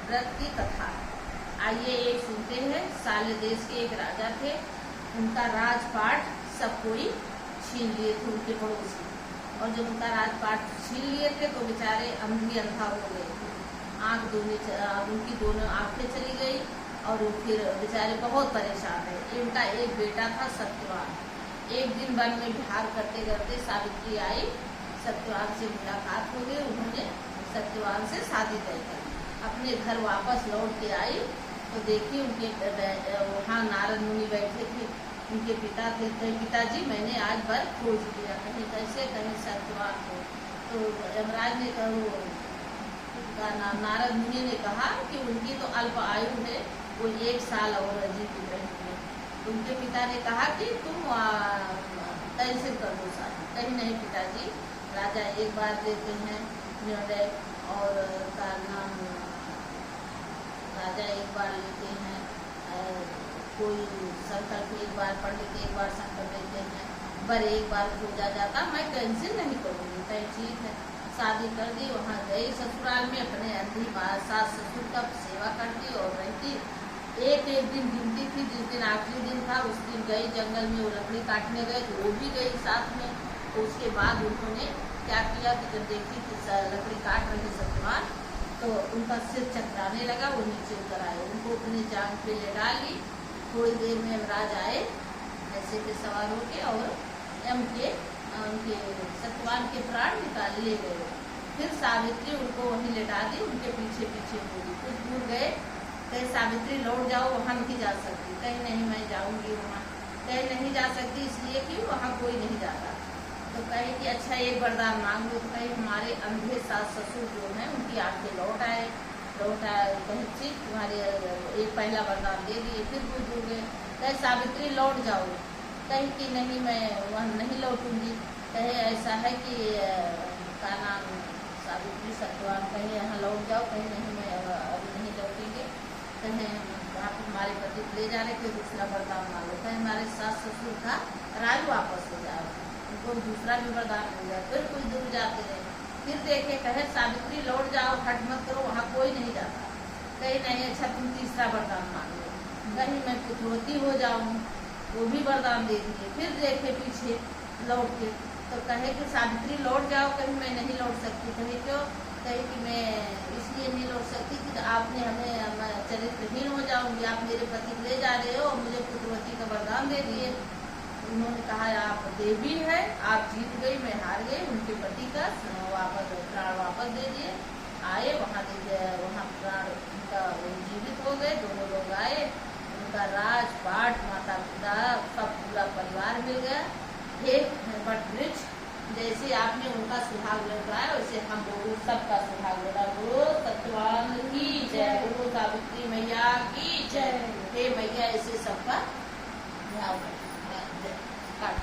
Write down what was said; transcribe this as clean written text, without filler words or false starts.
व्रत की कथा। आइए एक सुनते हैं। साले देश के एक राजा थे, उनका राजपाट सब कोई छीन लिए थे उनके पड़ोसी, और जब उनका राजपाट छीन लिए थे तो बेचारे अंधी अंधा हो गए थे। उनकी दोनों आंखें चली गई और फिर बेचारे बहुत परेशान रहे। इनका एक बेटा था सत्यवान। एक दिन वन में विहार करते करते सावित्री आई, सत्यवान से मुलाकात हो गई। उन्होंने सत्यवान से शादी तय कर। अपने घर वापस लौट के आई तो देखी उनके वहाँ नारद मुनि बैठे थे। उनके पिता थे, तो पिताजी मैंने आज वर खोज लिया। कहीं कैसे, कहीं सत्यवान को। तो यमराज ने नारद मुनि ने कहा कि उनकी तो अल्प आयु है, वो 1 साल और जीवित रहेंगे। उनके पिता ने कहा कि तुम कैंसिल कर दो शादी। कहीं नहीं पिताजी, राजा एक बार देते हैं निर्णय, और का नाम राजा एक बार लेते हैं, कोई संकल्प एक बार पंडित एक बार संकल्प लेते हैं, पर एक बार खोजा जाता, मैं कैंसिल नहीं करूँगी। कहीं ठीक है, शादी कर दी। वहाँ गई ससुराल में, अपने अंधी सास ससुर का सेवा करती और रहती। एक दिन गिनती थी, जिस दिन आखिरी दिन था उस दिन गई जंगल में, वो लकड़ी काटने गए तो वो भी गई साथ में। तो उसके बाद उन्होंने क्या किया कि जब देखी कि लकड़ी काट रही सत्यवान, तो उनका सिर चकराने लगा। वो नीचे उतर आए, उनको अपनी जान पे ले डाली। थोड़ी देर में यमराज आए ऐसे पे सवार होके, और उनके सत्यवान के प्राण निकाल ले गए। फिर सावित्री उनको वहीं लेटा दी, उनके पीछे पीछे होगी। कुछ दूर गए, कहीं सावित्री लौट जाओ, वहाँ नहीं जा सकती। कहीं नहीं, मैं जाऊँगी वहाँ। कहीं नहीं जा सकती इसलिए कि वहाँ कोई नहीं जाता। तो कहे कि अच्छा एक वरदान मांग लो। तो कहीं हमारे अंधे सास ससुर जो हैं उनकी आंखें लौट आए। कहीं ठीक तुम्हारे एक पहला वरदान दे दिए। फिर कुछ दूर गए, कहे सावित्री लौट जाओ। कहीं कि नहीं, मैं वहाँ नहीं लौटूंगी। कहे ऐसा है कि का नाम सावित्री सत्यवान, कहीं यहाँ लौट जाओ। कहीं नहीं, मैं अभी नहीं लौटेंगे। कहें आप हमारे पति ले जा रहे थे, दूसरा वरदान मांगो। कहें हमारे सास ससुर का राज वापस हो जाए, उनको दूसरा भी वरदान हो जाए। फिर कुछ दूर जाते रहे, फिर देखे, कहे सावित्री लौट जाओ, हट मत करो, वहाँ कोई नहीं जाता। कहीं नहीं, अच्छा तुम तीसरा वरदान मांग लो। कहीं मैं पुत्रवती हो जाऊँ, वो भी वरदान दे दिए। फिर देखे पीछे लौट के, तो कहे कि सावित्री लौट जाओ। कहीं मैं नहीं लौट सकती। कहे क्यों? कहे कि मैं इसलिए नहीं लौट सकती कि आपने हमें चरित्रहीन हो जाऊंगी, आप मेरे पति ले जा रहे हो और मुझे पुत्रवती का वरदान दे दिए। उन्होंने कहा आप देवी है, आप जीत गई, मैं हार गई। उनके पति का प्राण वापस दे दिए। आए वहाँ प्राण उनका जीवित हो गए। दोनों लोग आए, उनका राजपाट, माता पिता, सब पूरा परिवार मिल गया। एक वट वृक्ष, जैसे आपने उनका सुहाग लौटाया वैसे हम लोगों सबका सुहाग लौटा। गुरु सत्यवान की जय, गुरु सावित्री मैया की जय। हे मैया, ऐसे सबका काट